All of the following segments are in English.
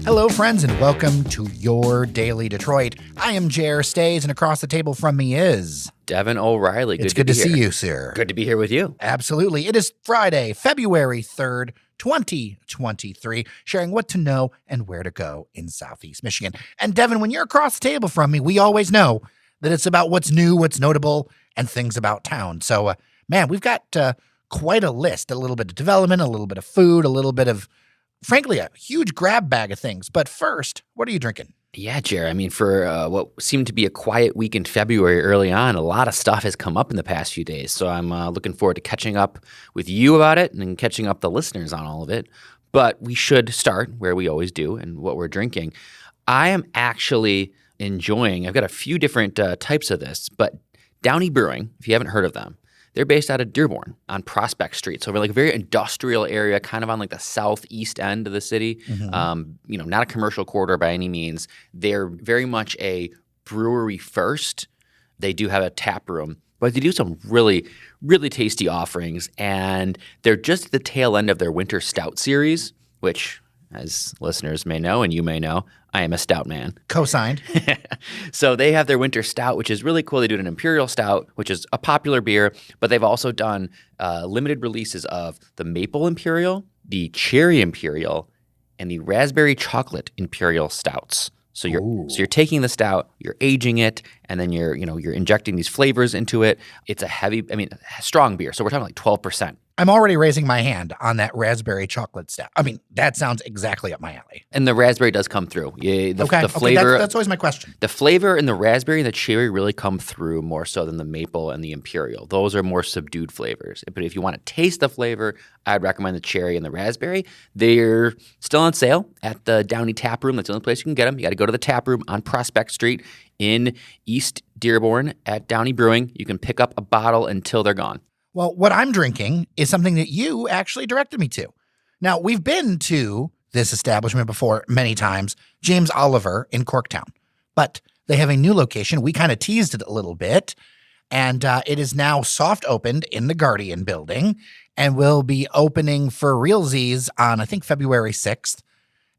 Hello, friends, and welcome to your Daily Detroit. I am J.R. Stays, and across the table from me is Devon O'Reilly. It's good to see you, sir. Good to be here with you. Absolutely. It is Friday, February 3rd, 2023, sharing what to know and where to go in Southeast Michigan. And Devon, when you're across the table from me, we always know that it's about what's new, what's notable, and things about town. So, man, we've got quite a list, a little bit of development, a little bit of food, a little bit of, frankly, a huge grab bag of things. But first, what are you drinking? Yeah, Jer. I mean, for what seemed to be a quiet week in February early on, a lot of stuff has come up in the past few days. So I'm looking forward to catching up with you about it and catching up the listeners on all of it. But we should start where we always do and what we're drinking. I am actually enjoying, I've got a few different types of this, but Downey Brewing, if you haven't heard of them, they're based out of Dearborn on Prospect Street. So we're like a very industrial area, kind of on like the southeast end of the city. Mm-hmm. Not a commercial corridor by any means. They're very much a brewery first. They do have a tap room, but they do some really, really tasty offerings. And they're just at the tail end of their winter stout series, which, as listeners may know and you may know, I am a stout man. Co-signed. So they have their winter stout, which is really cool. They do an imperial stout, which is a popular beer, but they've also done limited releases of the maple imperial, the cherry imperial, and the raspberry chocolate imperial stouts. So you're taking the stout, you're aging it, and then you're injecting these flavors into it. It's a strong beer. So we're talking like 12%. I'm already raising my hand on that raspberry chocolate stout. I mean, that sounds exactly up my alley. And the raspberry does come through. The flavor. That's always my question. The flavor and the raspberry and the cherry really come through more so than the maple and the imperial. Those are more subdued flavors. But if you want to taste the flavor, I'd recommend the cherry and the raspberry. They're still on sale at the Downey Tap Room. That's the only place you can get them. You got to go to the tap room on Prospect Street in East Dearborn at Downey Brewing. You can pick up a bottle until they're gone. Well, what I'm drinking is something that you actually directed me to. Now, we've been to this establishment before many times, James Oliver in Corktown, but they have a new location. We kind of teased it a little bit, and it is now soft opened in the Guardian building and will be opening for realsies on, I think, February 6th,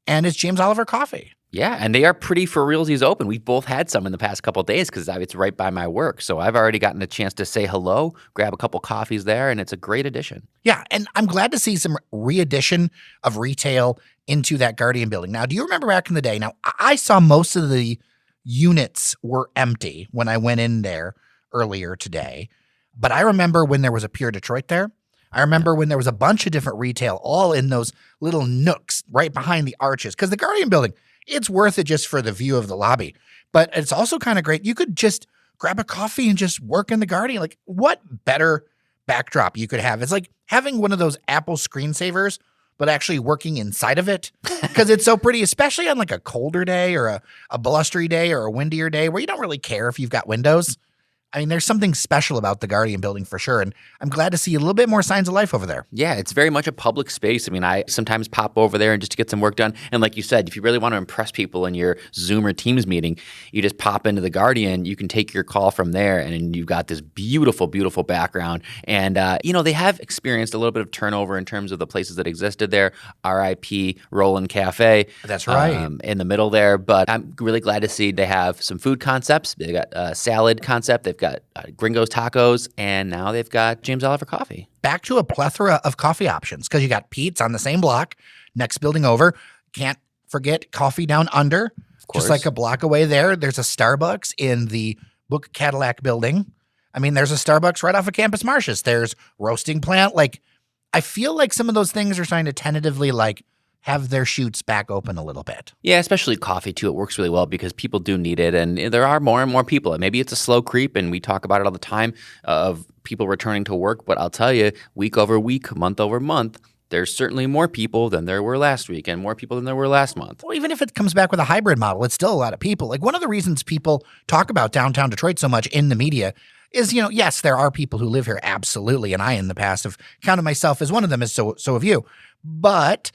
and it's James Oliver Coffee. Yeah, and they are pretty for realsies open. We've both had some in the past couple of days because it's right by my work. So I've already gotten a chance to say hello, grab a couple coffees there, and it's a great addition. Yeah, and I'm glad to see some re-addition of retail into that Guardian building. Now, do you remember back in the day? Now, I saw most of the units were empty when I went in there earlier today. But I remember when there was a Pure Detroit there. I remember when there was a bunch of different retail all in those little nooks right behind the arches. Because the Guardian building, it's worth it just for the view of the lobby. But it's also kind of great. You could just grab a coffee and just work in the Guardian. Like, what better backdrop you could have? It's like having one of those Apple screensavers, but actually working inside of it. Because it's so pretty, especially on like a colder day or a blustery day or a windier day where you don't really care if you've got windows. I mean, there's something special about the Guardian building for sure, and I'm glad to see a little bit more signs of life over there. Yeah, it's very much a public space. I mean, I sometimes pop over there and just to get some work done. And like you said, if you really want to impress people in your Zoom or Teams meeting, you just pop into the Guardian. You can take your call from there, and you've got this beautiful, beautiful background. And, they have experienced a little bit of turnover in terms of the places that existed there. RIP Roland Cafe. That's right. In the middle there. But I'm really glad to see they have some food concepts. They got a salad concept. They've got Gringo's Tacos, and now they've got James Oliver Coffee. Back to a plethora of coffee options because you got Pete's on the same block, next building over. Can't forget Coffee Down Under, just like a block away there. There's a Starbucks in the Book Cadillac building. I mean, there's a Starbucks right off of Campus Martius. There's Roasting Plant. Like, I feel like some of those things are starting to tentatively have their chutes back open a little bit. Yeah, especially coffee, too. It works really well because people do need it, and there are more and more people. Maybe it's a slow creep, and we talk about it all the time of people returning to work, but I'll tell you, week over week, month over month, there's certainly more people than there were last week and more people than there were last month. Well, even if it comes back with a hybrid model, it's still a lot of people. Like, one of the reasons people talk about downtown Detroit so much in the media is, yes, there are people who live here, absolutely, and I in the past have counted myself as one of them, as so have you. But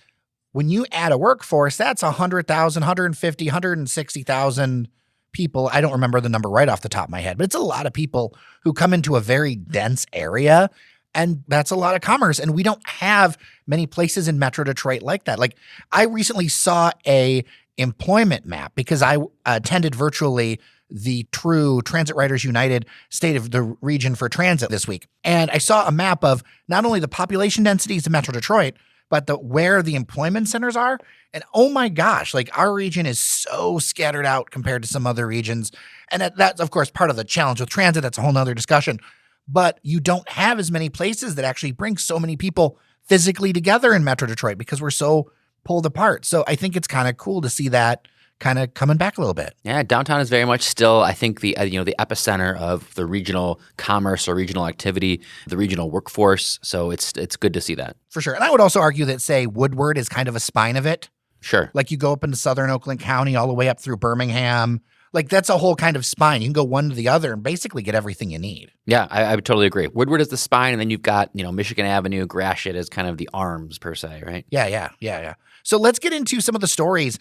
when you add a workforce, that's 100,000, 150, 160,000 people. I don't remember the number right off the top of my head, but it's a lot of people who come into a very dense area, and that's a lot of commerce. And we don't have many places in Metro Detroit like that. Like I recently saw a employment map because I attended virtually the True Transit Riders United State of the Region for Transit this week. And I saw a map of not only the population densities of Metro Detroit, but where the employment centers are. And oh my gosh, like our region is so scattered out compared to some other regions. And that's, of course, part of the challenge with transit. That's a whole nother discussion. But you don't have as many places that actually bring so many people physically together in Metro Detroit because we're so pulled apart. So I think it's kind of cool to see that kind of coming back a little bit. Yeah, downtown is very much still, I think, the the epicenter of the regional commerce or regional activity, the regional workforce. So it's good to see that. For sure. And I would also argue that, say, Woodward is kind of a spine of it. Sure. Like you go up into southern Oakland County all the way up through Birmingham. Like that's a whole kind of spine. You can go one to the other and basically get everything you need. Yeah, I would totally agree. Woodward is the spine, and then you've got, Michigan Avenue, Gratiot is kind of the arms per se, right? Yeah. So let's get into some of the stories.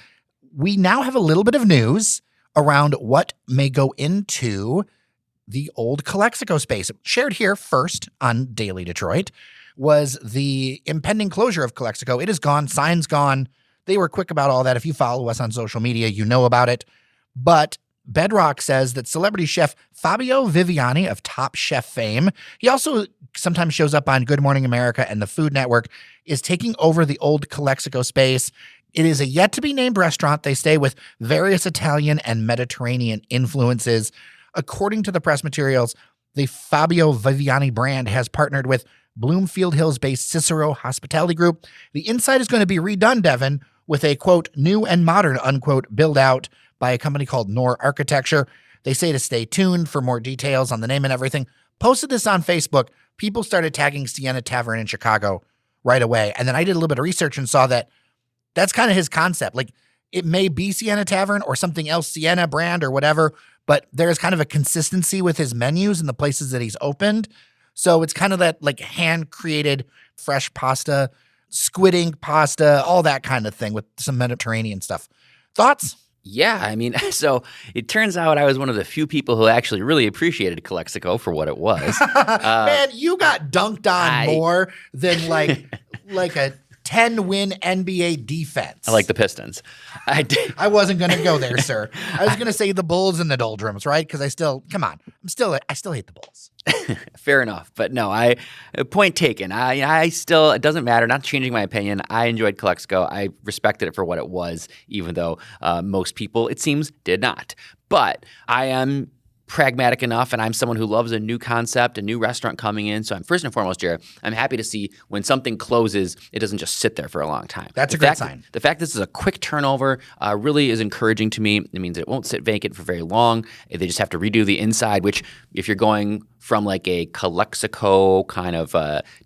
We now have a little bit of news around what may go into the old Calexico space. Shared here first on Daily Detroit was the impending closure of Calexico. It is gone. Sign's gone. They were quick about all that. If you follow us on social media, you know about it. But Bedrock says that celebrity chef Fabio Viviani of Top Chef fame, he also sometimes shows up on Good Morning America and the Food Network, is taking over the old Calexico space. It is a yet-to-be-named restaurant. They stay with various Italian and Mediterranean influences. According to the press materials, the Fabio Viviani brand has partnered with Bloomfield Hills-based Cicero Hospitality Group. The inside is going to be redone, Devon, with a, quote, new and modern, unquote, build-out by a company called Nor Architecture. They say to stay tuned for more details on the name and everything. Posted this on Facebook. People started tagging Sienna Tavern in Chicago right away. And then I did a little bit of research and saw that that's kind of his concept. Like it may be Sienna Tavern or something else, Sienna brand or whatever, but there's kind of a consistency with his menus and the places that he's opened. So it's kind of that like hand-created fresh pasta, squid ink pasta, all that kind of thing with some Mediterranean stuff. Thoughts? Yeah, I mean, so it turns out I was one of the few people who actually really appreciated Calexico for what it was. Man, you got dunked on more than like a 10-win NBA defense. I like the Pistons. I wasn't going to go there, sir. I was going to say the Bulls and the doldrums, right? Because I still hate the Bulls. Fair enough. But no, point taken. I still, it doesn't matter. Not changing my opinion. I enjoyed Calexico. I respected it for what it was, even though most people, it seems, did not. But I am pragmatic enough, and I'm someone who loves a new concept, a new restaurant coming in. So I'm first and foremost, Jared, I'm happy to see when something closes, it doesn't just sit there for a long time. That's a good sign. The fact this is a quick turnover really is encouraging to me. It means it won't sit vacant for very long. They just have to redo the inside, which if you're going from like a Calexico kind of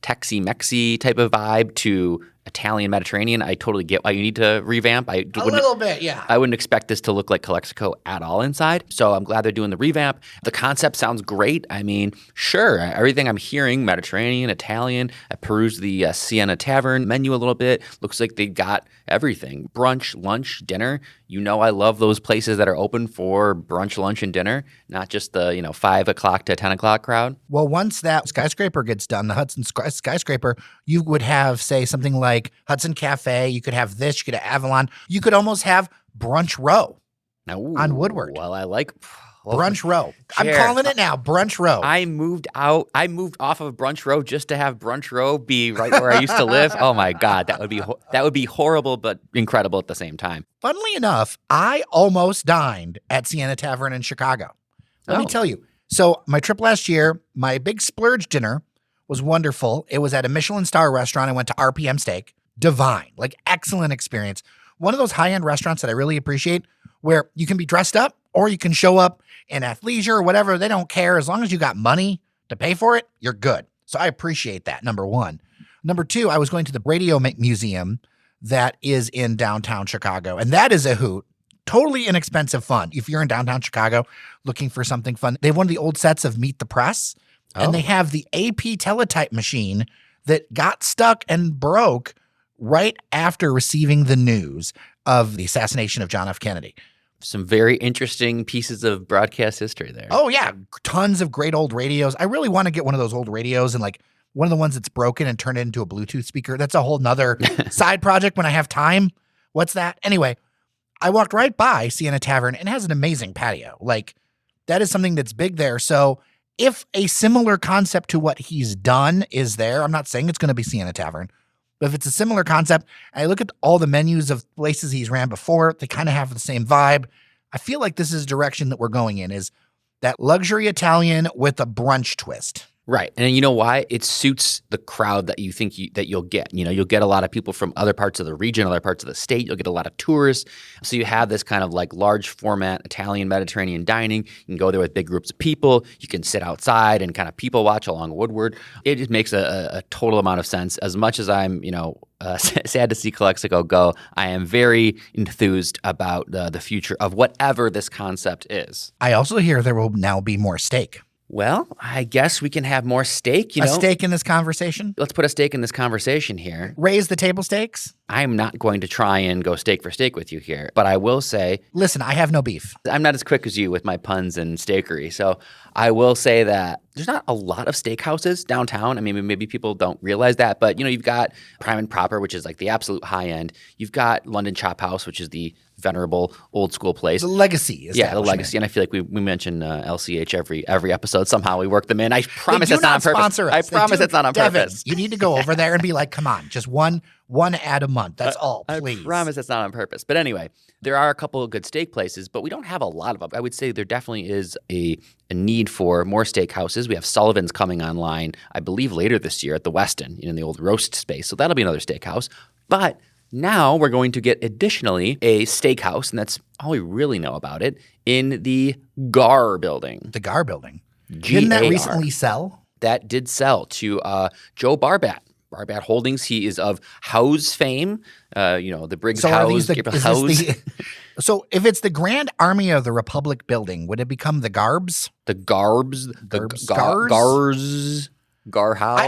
Texy-Mexy type of vibe to Italian Mediterranean, I totally get why you need to revamp. A little bit, yeah. I wouldn't expect this to look like Calexico at all inside. So I'm glad they're doing the revamp. The concept sounds great. I mean, sure, everything I'm hearing, Mediterranean, Italian. I perused the Sienna Tavern menu a little bit. Looks like they got everything. Brunch, lunch, dinner. You know I love those places that are open for brunch, lunch, and dinner, not just the 5 o'clock to 10 o'clock crowd. Well, once that skyscraper gets done, the Hudson skyscraper, you would have, say, something like Hudson Cafe. You could have this. You could have Avalon. You could almost have Brunch Row on Woodward. Well, I like Brunch Row. I'm calling it now, Brunch Row. I moved off of Brunch Row just to have Brunch Row be right where I used to live. Oh my God, that would be horrible but incredible at the same time. Funnily enough, I almost dined at Sienna Tavern in Chicago. Let me tell you. So my trip last year, my big splurge dinner was wonderful. It was at a Michelin star restaurant. I went to RPM Steak. Divine, like excellent experience. One of those high-end restaurants that I really appreciate where you can be dressed up or you can show up in athleisure or whatever. They don't care. As long as you got money to pay for it, you're good. So I appreciate that, number one. Number two, I was going to the Radio Museum that is in downtown Chicago, and that is a hoot. Totally inexpensive fun. If you're in downtown Chicago looking for something fun, they have one of the old sets of Meet the Press, and they have the AP teletype machine that got stuck and broke right after receiving the news of the assassination of John F. Kennedy. Some very interesting pieces of broadcast history there. Oh, yeah. Tons of great old radios. I really want to get one of those old radios and like one of the ones that's broken and turned it into a Bluetooth speaker. That's a whole nother side project when I have time. What's that? Anyway, I walked right by Sienna Tavern and it has an amazing patio. Like, that is something that's big there. So if a similar concept to what he's done is there, I'm not saying it's going to be Sienna Tavern, but if it's a similar concept, I look at all the menus of places he's ran before, they kind of have the same vibe. I feel like this is the direction that we're going in, is that luxury Italian with a brunch twist. Right. And you know why? It suits the crowd that you think that you'll get. You know, you'll get a lot of people from other parts of the region, other parts of the state. You'll get a lot of tourists. So you have this kind of like large format Italian Mediterranean dining. You can go there with big groups of people. You can sit outside and kind of people watch along Woodward. It just makes a total amount of sense. As much as I'm, sad to see Calexico go, I am very enthused about the future of whatever this concept is. I also hear there will now be more steak. Well, I guess we can have more steak, A steak in this conversation? Let's put a steak in this conversation here. Raise the table stakes? I'm not going to try and go steak for steak with you here, but I will say... Listen, I have no beef. I'm not as quick as you with my puns and steakery, so I will say that there's not a lot of steakhouses downtown. I mean, maybe people don't realize that, but, you've got Prime and Proper, which is like the absolute high end. You've got London Chop House, which is the venerable old school place. The legacy. Yeah, the legacy. And I feel like we mention LCH every episode. Somehow we work them in. I promise it's not on purpose. Sponsor us. I promise it's not on Devon, purpose. You need to go over there and be like, come on, just one ad a month. That's all, please. I promise it's not on purpose. But anyway, there are a couple of good steak places, but we don't have a lot of them. I would say there definitely is a need for more steakhouses. We have Sullivan's coming online, I believe, later this year at the Westin, in the old roast space. So that'll be another steakhouse. But now we're going to get additionally a steakhouse, and that's all we really know about it, in the GAR building. The GAR building. G-A-R. Didn't that recently sell? That did sell to Joe Barbat. Barbat Holdings. He is of House fame. The Briggs House. So if it's the Grand Army of the Republic building, would it become the Garbs? The Garbs. Gar House.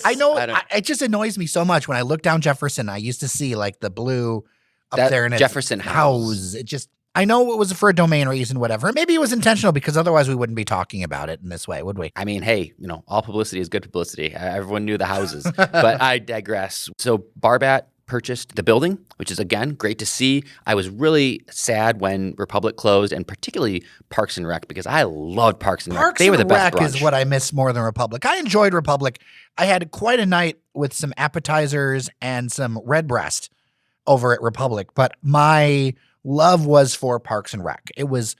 I know. It just annoys me so much when I look down Jefferson. I used to see like the blue up there in Jefferson House. It just, I know it was for a domain reason, whatever. Maybe it was intentional because otherwise we wouldn't be talking about it in this way, would we? I mean, hey, all publicity is good publicity. Everyone knew the houses, but I digress. So Barbat purchased the building, which is, again, great to see. I was really sad when Republic closed, and particularly Parks and Rec, because I loved Parks and Rec. They were the best brunch. Parks and Rec is what I miss more than Republic. I enjoyed Republic. I had quite a night with some appetizers and some red breast over at Republic, but my love was for Parks and Rec. It was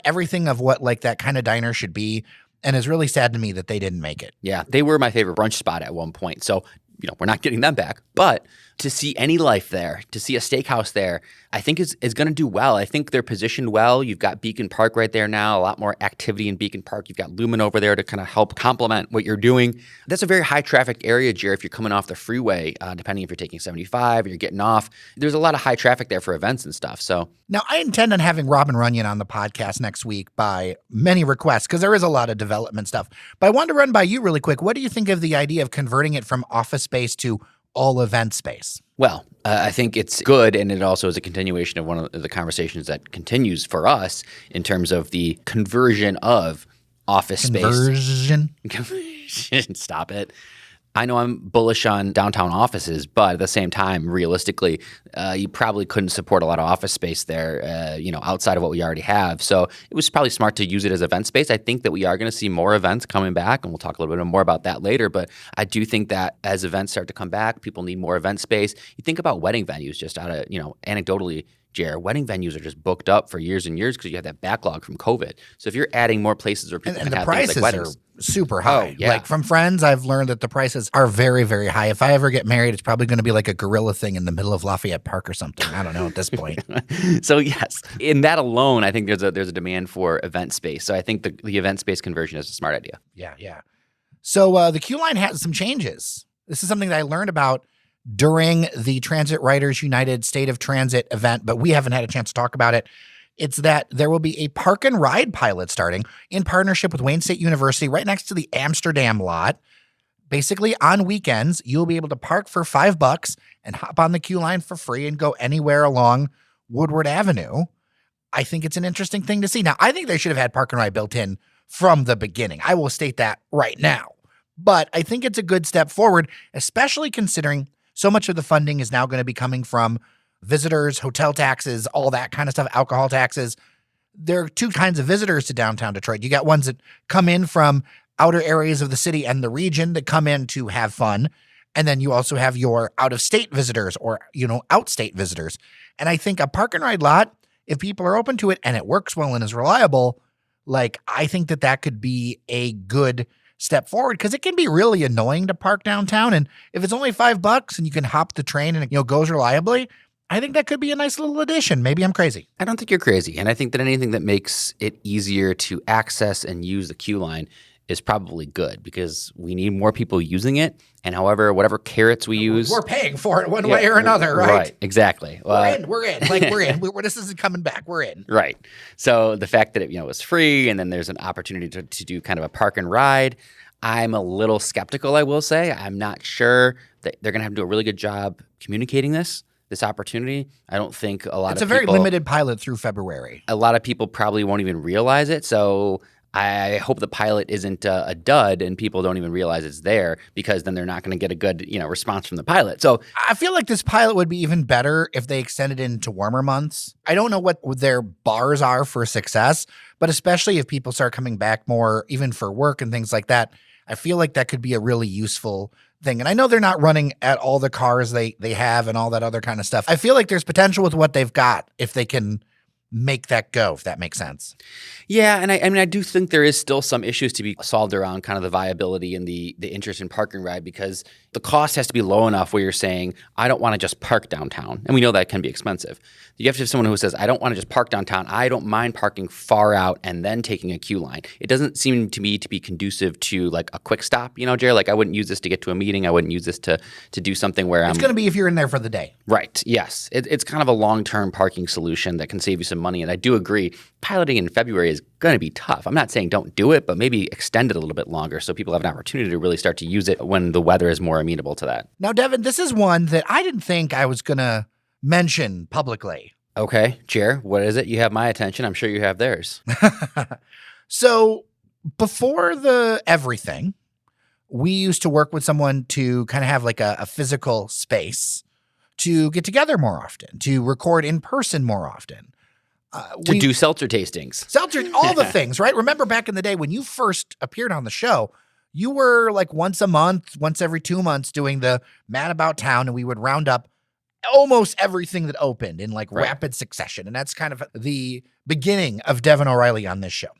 everything of what like that kind of diner should be, and it's really sad to me that they didn't make it. Yeah, they were my favorite brunch spot at one point, so we're not getting them back. But to see any life there, to see a steakhouse there, I think is going to do well. I think they're positioned well. You've got Beacon Park right there now, a lot more activity in Beacon Park. You've got Lumen over there to kind of help complement what you're doing. That's a very high traffic area, Jer, if you're coming off the freeway, depending if you're taking 75 or you're getting off. There's a lot of high traffic there for events and stuff. So now I intend on having Robin Runyon on the podcast next week by many requests because there is a lot of development stuff. But I wanted to run by you really quick. What do you think of the idea of converting it from office space to all event space? Well, I think it's good, and it also is a continuation of one of the conversations that continues for us in terms of the conversion of office space. Conversion. Stop it. I know I'm bullish on downtown offices, but at the same time, realistically, you probably couldn't support a lot of office space there, outside of what we already have. So it was probably smart to use it as event space. I think that we are going to see more events coming back, and we'll talk a little bit more about that later. But I do think that as events start to come back, people need more event space. You think about wedding venues, just out of, anecdotally, Jer, wedding venues are just booked up for years and years because you have that backlog from COVID. So if you're adding more places where people can have things like weddings, are super high. Oh, yeah. Like from friends, I've learned that the prices are very, very high. If I ever get married, it's probably going to be like a gorilla thing in the middle of Lafayette Park or something. I don't know at this point. So yes, in that alone, I think there's a demand for event space. So I think the event space conversion is a smart idea. Yeah. So the QLINE has some changes. This is something that I learned about during the Transit Writers United State of Transit event, but we haven't had a chance to talk about it. It's that there will be a park and ride pilot starting in partnership with Wayne State University right next to the Amsterdam lot. Basically, on weekends, you'll be able to park for $5 and hop on the QLINE for free and go anywhere along Woodward Avenue. I think it's an interesting thing to see. Now, I think they should have had park and ride built in from the beginning. I will state that right now. But I think it's a good step forward, especially considering so much of the funding is now going to be coming from visitors, hotel taxes, all that kind of stuff, alcohol taxes. There are two kinds of visitors to downtown Detroit. You got ones that come in from outer areas of the city and the region that come in to have fun. And then you also have your out-of-state visitors or, outstate visitors. And I think a park and ride lot, if people are open to it and it works well and is reliable, I think that could be a good step forward because it can be really annoying to park downtown. And if it's only $5 and you can hop the train and it goes reliably, I think that could be a nice little addition. Maybe I'm crazy. I don't think you're crazy. And I think that anything that makes it easier to access and use the QLINE is probably good because we need more people using it. And whatever carrots we use. We're paying for it one way or another, right? Right, exactly. We're in. We're in. This isn't coming back. We're in. Right. So the fact that it was free and then there's an opportunity to do kind of a park and ride, I'm a little skeptical, I will say. I'm not sure that they're going to have to do a really good job communicating this opportunity. I don't think It's a very limited pilot through February. A lot of people probably won't even realize it. So I hope the pilot isn't a dud and people don't even realize it's there because then they're not going to get a good response from the pilot. So I feel like this pilot would be even better if they extended it into warmer months. I don't know what their bars are for success, but especially if people start coming back more, even for work and things like that, I feel like that could be a really useful thing. And I know they're not running at all the cars they have and all that other kind of stuff. I feel like there's potential with what they've got if they can make that go, if that makes sense. Yeah, and I do think there is still some issues to be solved around kind of the viability and the interest in park and ride because the cost has to be low enough where you're saying, I don't want to just park downtown. And we know that can be expensive. You have to have someone who says, I don't want to just park downtown. I don't mind parking far out and then taking a QLINE. It doesn't seem to me to be conducive to a quick stop, Jerry. I wouldn't use this to get to a meeting. I wouldn't use this to do something where It's going to be if you're in there for the day. Right, yes. It's kind of a long-term parking solution that can save you some money. And I do agree, piloting in February is going to be tough. I'm not saying don't do it, but maybe extend it a little bit longer so people have an opportunity to really start to use it when the weather is more amenable to that. Now, Devon, this is one that I didn't think I was going to mention publicly. Okay, Chair, what is it? You have my attention. I'm sure you have theirs. So before the everything, we used to work with someone to kind of have a physical space to get together more often, to record in person more often. To do seltzer tastings. Seltzer, all the things, right? Remember back in the day when you first appeared on the show, you were once a month, once every 2 months doing the Mad About Town, and we would round up almost everything that opened in rapid succession. And that's kind of the beginning of Devon O'Reilly on this show.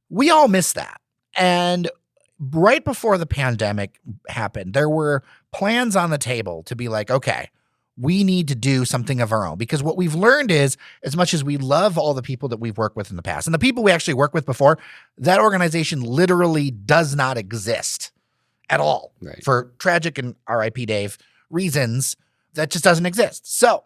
We all miss that. And right before the pandemic happened, there were plans on the table to be okay, we need to do something of our own. Because what we've learned is, as much as we love all the people that we've worked with in the past, and the people we actually worked with before, that organization literally does not exist at all. Right. For tragic and RIP Dave reasons, that just doesn't exist. So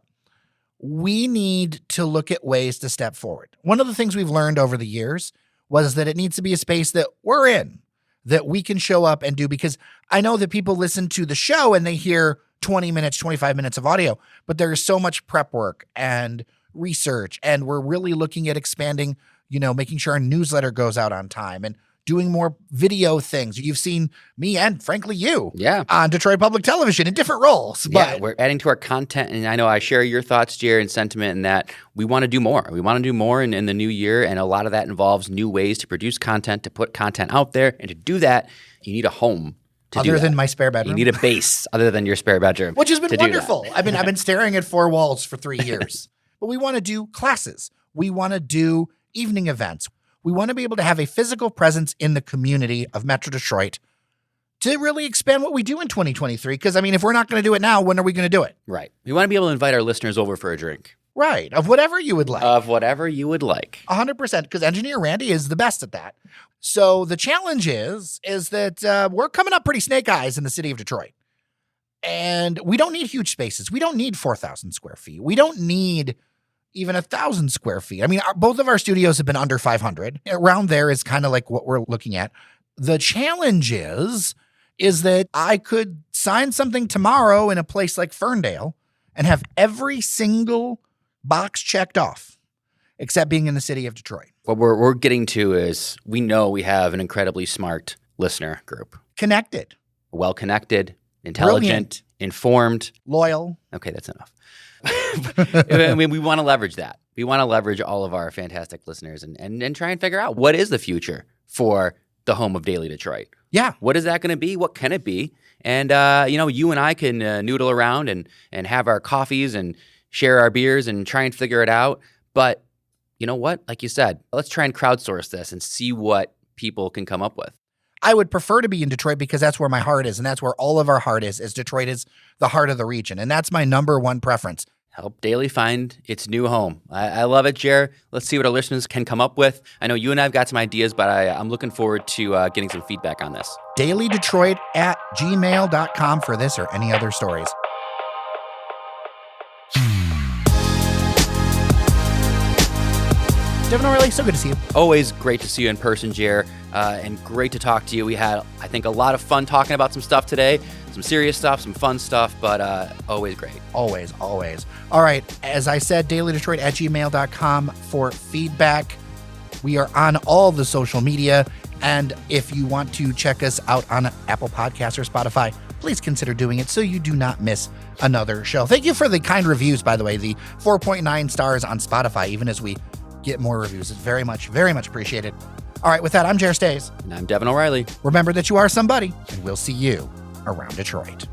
we need to look at ways to step forward. One of the things we've learned over the years was that it needs to be a space that we're in, that we can show up and do, because I know that people listen to the show and they hear 20 minutes, 25 minutes of audio, but there is so much prep work and research, and we're really looking at expanding, making sure our newsletter goes out on time and doing more video things. You've seen me and frankly you on Detroit Public Television in different roles. But we're adding to our content, and I know I share your thoughts, Jared, and sentiment in that we want to do more. We want to do more in the new year, and a lot of that involves new ways to produce content, to put content out there, and to do that, you need a home. Other than my spare bedroom. You need a base other than your spare bedroom. Which has been wonderful. I've been staring at four walls for 3 years. But we want to do classes. We want to do evening events. We want to be able to have a physical presence in the community of Metro Detroit to really expand what we do in 2023. Because, if we're not going to do it now, when are we going to do it? Right. We want to be able to invite our listeners over for a drink. Right. Of whatever you would like. 100%. Because Engineer Randy is the best at that. So the challenge is that we're coming up pretty snake eyes in the city of Detroit. And we don't need huge spaces. We don't need 4,000 square feet. We don't need even 1,000 square feet. Both of our studios have been under 500. Around there is kind of what we're looking at. The challenge is that I could sign something tomorrow in a place like Ferndale and have every single box checked off, except being in the city of Detroit. What we're getting to is we know we have an incredibly smart listener group. connected, well-connected, intelligent, brilliant, informed. loyal. Okay, that's enough. I mean, we want to leverage that. We want to leverage all of our fantastic listeners and try and figure out what is the future for the home of Daily Detroit. Yeah. What is that going to be? What can it be? And, you and I can noodle around and have our coffees and share our beers and try and figure it out. But you know what? Like you said, let's try and crowdsource this and see what people can come up with. I would prefer to be in Detroit because that's where my heart is, and that's where all of our heart is Detroit is the heart of the region, and that's my number one preference. Help Daily find its new home. I love it, Jer. Let's see what our listeners can come up with. I know you and I have got some ideas, but I'm looking forward to getting some feedback on this. dailydetroit@gmail.com for this or any other stories. Devon O'Reilly, so good to see you. Always great to see you in person, Jer, and great to talk to you. We had, I think, a lot of fun talking about some stuff today, some serious stuff, some fun stuff, but always great. Always, always. All right, as I said, dailydetroit@gmail.com for feedback. We are on all the social media, and if you want to check us out on Apple Podcasts or Spotify, please consider doing it so you do not miss another show. Thank you for the kind reviews, by the way, the 4.9 stars on Spotify, even as we get more reviews. It's very much appreciated. All right, with that, I'm Jer Stays. And I'm Devon O'Reilly. Remember that you are somebody, and we'll see you around Detroit.